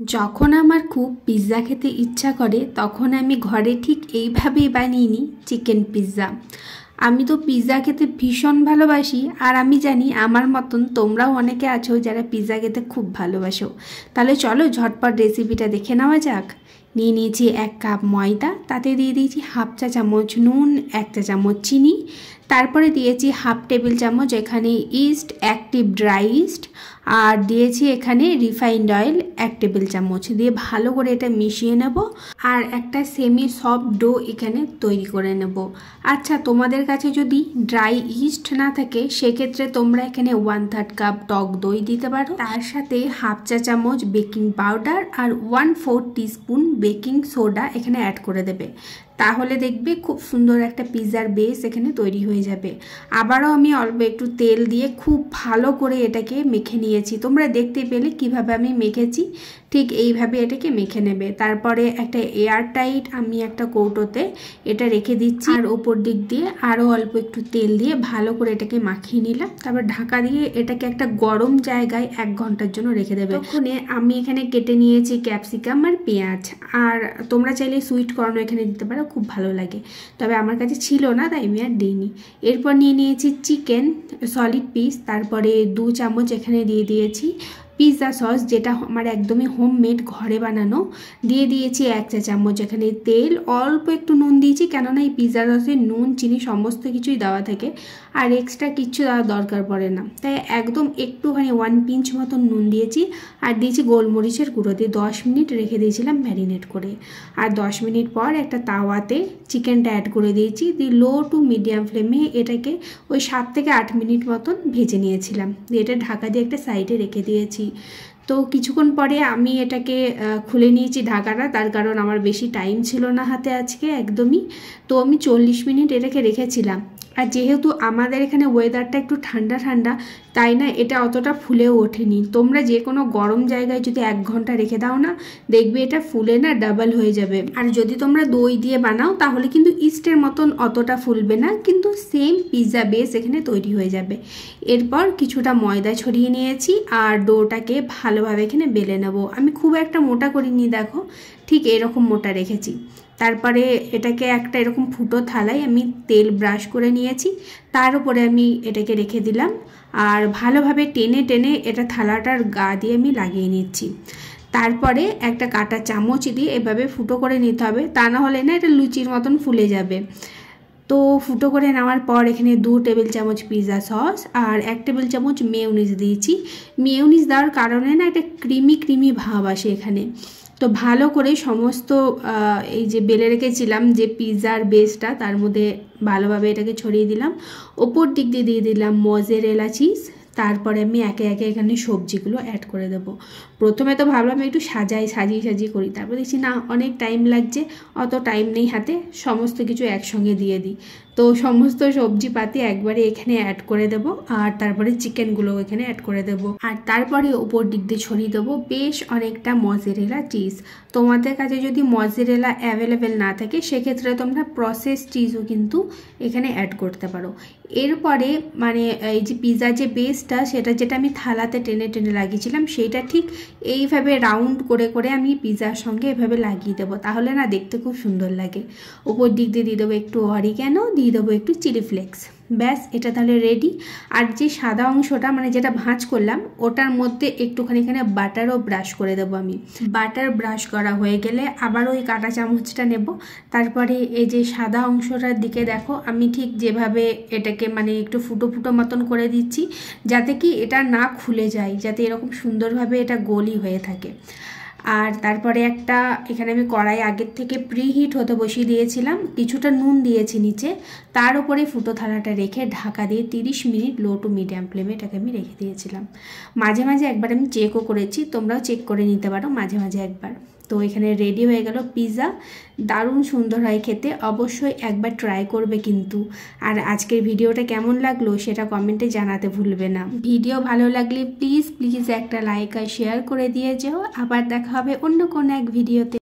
যখন আমার খুব পিৎজা খেতে ইচ্ছা করে তখন আমি ঘরে ঠিক এইভাবেই বানিয়ে নিই চিকেন পিৎজা। আমি তো পিৎজা খেতে ভীষণ ভালোবাসি, আর আমি জানি আমার মতন তোমরাও অনেকে আছো যারা পিৎজা খেতে খুব ভালোবাসো। তাহলে চলো ঝটপট রেসিপিটা দেখে নেওয়া যাক। নিয়ে নিয়েছি 1 কাপ ময়দা, তাতে দিয়ে দিয়েছি হাফ চা চামচ নুন, 1 চা চামচ চিনি, তারপরে দিয়েছি হাফ টেবিল চামচ এখানে ইস্ট, অ্যাক্টিভ ড্রাই ইস্ট, আর দিয়েছি এখানে রিফাইন্ড অয়েল 1 টেবিল চামচ দিয়ে ভালো করে এটা মিশিয়ে নেব। আর একটা সেমি সফট ডো এখানে তৈরি করে নেব। আচ্ছা, তোমাদের কাছে যদি ড্রাই ইস্ট না থাকে সেক্ষেত্রে তোমরা এখানে 1/3 কাপ টক দই দিতে পারো। তার সাথে হাফ চা চামচ বেকিং পাউডার আর 1/4 টিস্পুন বেকিং সোডা এখানে অ্যাড করে দেবে। তাহলে দেখবে খুব সুন্দর একটা পিৎজার বেস এখানে তৈরি হয়ে যাবে। আবারও আমি অল্প একটু তেল দিয়ে খুব ভালো করে এটাকে মেখে নিয়েছি। তোমরা দেখতে পেলে কিভাবে আমি মেখেছি, ঠিক এইভাবে এটাকে মেখে নেবে। তারপরে একটা এয়ার টাইট আমি একটা কৌটোতে এটা রেখে দিচ্ছি, আর ওপর দিক দিয়ে আরও অল্প একটু তেল দিয়ে ভালো করে এটাকে মাখিয়ে নিলাম। তারপর ঢাকা দিয়ে এটাকে একটা গরম জায়গায় 1 ঘন্টার জন্য রেখে দেবে। ওখানে আমি এখানে কেটে নিয়েছি ক্যাপসিকাম আর পেঁয়াজ, আর তোমরা চাইলে সুইট কর্ন এখানে দিতে পারো, খুব ভালো লাগে, তবে আমার কাছে ছিল না তাই আমি আর দিইনি। এরপর নিয়ে নিয়েছি চিকেন সলিড পিস, তারপরে 2 চামচ এখানে দিয়ে দিয়েছি পিৎজা সস, যেটা আমার একদমই হোমমেড ঘরে বানানো। দিয়ে দিয়েছি 1 চা চামচ এখানে তেল, অল্প একটু নুন দিয়েছি, কেননা এই পিৎজা সসে নুন চিনি সমস্ত কিছুই দেওয়া থাকে, আর এক্সট্রা কিচ্ছু দেওয়ার দরকার পড়ে না, তাই একদম একটুখানি 1 পিঞ্চ মতন নুন দিয়েছি। আর দিয়েছি গোলমরিচের গুঁড়ো, দিয়ে 10 মিনিট রেখে দিয়েছিলাম ম্যারিনেট করে। আর 10 মিনিট পর একটা তাওয়াতে চিকেনটা অ্যাড করে দিয়েছি, দিয়ে লো টু মিডিয়াম ফ্লেমে এটাকে ওই 7 থেকে 8 মিনিট মতন ভেজে নিয়েছিলাম। দিয়ে এটা ঢাকা দিয়ে একটা সাইডে রেখে দিয়েছি। তো কিছুক্ষণ পরে আমি এটাকে খুলে নিয়েছি ঢাকাটা, তার কারণ আমার বেশি টাইম ছিল না হাতে আজকে একদমই। তো আমি 40 মিনিট এটাকে রেখেছিলাম। আর যেহেতু আমাদের এখানে ওয়েদারটা একটু ঠান্ডা ঠান্ডা, তাই না এটা অতটা ফুলেও ওঠেনি। তোমরা যে কোনো গরম জায়গায় যদি 1 ঘন্টা রেখে দাও না, দেখবে এটা ফুলে না ডাবল হয়ে যাবে। আর যদি তোমরা দই দিয়ে বানাও তাহলে কিন্তু ইস্টের মতন অতটা ফুলবে না, কিন্তু সেম পিৎজা বেস এখানে তৈরি হয়ে যাবে। এরপর কিছুটা ময়দা ছড়িয়ে নিয়েছি, আর ডোটাকে ভালোভাবে এখানে বেলে নেব। আমি খুব একটা মোটা করিনি, দেখো ঠিক এরকম মোটা রেখেছি। তারপরে এটাকে একটা এরকম ফুটো থালায় আমি তেল ব্রাশ করে নিয়েছি, তার উপরে আমি এটাকে রেখে দিলাম, আর ভালোভাবে টেনে টেনে এটা থালাটার গা দিয়ে আমি লাগিয়ে নিচ্ছি। তারপরে একটা কাঁটা চামচ দিয়ে এভাবে ফুটো করে নিতে হবে, তা না হলে না এটা লুচির মতন ফুলে যাবে। তো ফুটো করে নেওয়ার পর এখানে 2 টেবিল চামচ পিৎজা সস আর 1 টেবিল চামচ মেয়োনিজ দিয়েছি। মেয়োনিজ দেওয়ার কারণে না একটা ক্রিমি ক্রিমি ভাব আসে এখানে। তো ভালো করে সমস্ত এই যে বেলে রেখেছিলাম যে পিৎজার বেসটা, তার মধ্যে ভালোভাবে এটাকে ছড়িয়ে দিলাম। ওপর দিক দিয়ে দিয়ে দিলাম মজেরেলা চিজ। তারপরে আমি একে একে এখানে সবজিগুলো অ্যাড করে দেবো। প্রথমে তো ভাবলাম একটু সাজিয়ে করি, তারপর দেখছি না অনেক টাইম লাগছে, অত টাইম নেই হাতে, সমস্ত কিছু একসঙ্গে দিয়ে দিই। তো সমস্ত সবজিপাতি একবারে এখানে অ্যাড করে দেব, আর তারপরে চিকেনগুলো এখানে অ্যাড করে দেব, আর তারপরে ওপর দিক দিয়ে ছড়িয়ে দেবো বেশ অনেকটা মজেরেলা চিজ। তোমাদের কাছে যদি মজেরেলা অ্যাভেলেবেল না থাকে সেক্ষেত্রে তোমরা প্রসেস চিজও কিন্তু এখানে অ্যাড করতে পারো। এরপরে মানে এই যে পিৎজা যে বেসটা, সেটা যেটা আমি থালাতে টেনে টেনে লাগিয়েছিলাম, সেইটা ঠিক এইভাবে রাউন্ড করে করে আমি পিৎজার সঙ্গে এভাবে লাগিয়ে দেবো, তাহলে না দেখতে খুব সুন্দর লাগে। ওপর দিক দিয়ে দিয়ে দেবো একটু অরিগ্যানো, দিয়ে দেবো একটু চিলি ফ্লেক্স। ব্যাস, এটা তাহলে রেডি। আর যে সাদা অংশটা মানে যেটা ভাঁজ করলাম, ওটার মধ্যে একটুখানি এখানে বাটারও ব্রাশ করে দেবো আমি। বাটার ব্রাশ করা হয়ে গেলে আবার ওই কাঁটা চামচটা নেব, তারপরে এই যে সাদা অংশটার দিকে দেখো আমি ঠিক যেভাবে এটাকে মানে একটু ফুটো ফুটো মতন করে দিচ্ছি, যাতে কি এটা না খুলে যায়, যাতে এরকম সুন্দরভাবে এটা গোলই হয়ে থাকে। আর তারপরে একটা এখানে আমি কড়াই আগের থেকে প্রিহিট হতে বসিয়ে দিয়েছিলাম, কিছুটা নুন দিয়েছি নিচে, তার উপরে ফুটো থালাটা রেখে ঢাকা দিয়ে 30 মিনিট লো টু মিডিয়াম ফ্লেমে এটাকে আমি রেখে দিয়েছিলাম। মাঝে মাঝে একবার আমি চেকও করেছি, তোমরাও চেক করে নিতে পারো মাঝে মাঝে একবার। তো এখানে রেডি হয়ে গেল পিৎজা, দারুণ সুন্দর হয় খেতে, অবশ্যই একবার ট্রাই করবে কিন্তু। আর আজকের ভিডিওটা কেমন লাগলো সেটা কমেন্টে জানাতে ভুলবে না। ভিডিও ভালো লাগলে প্লিজ একটা লাইক আর শেয়ার করে দিয়ে যেও। আবার দেখা হবে অন্য কোনো এক ভিডিওতে।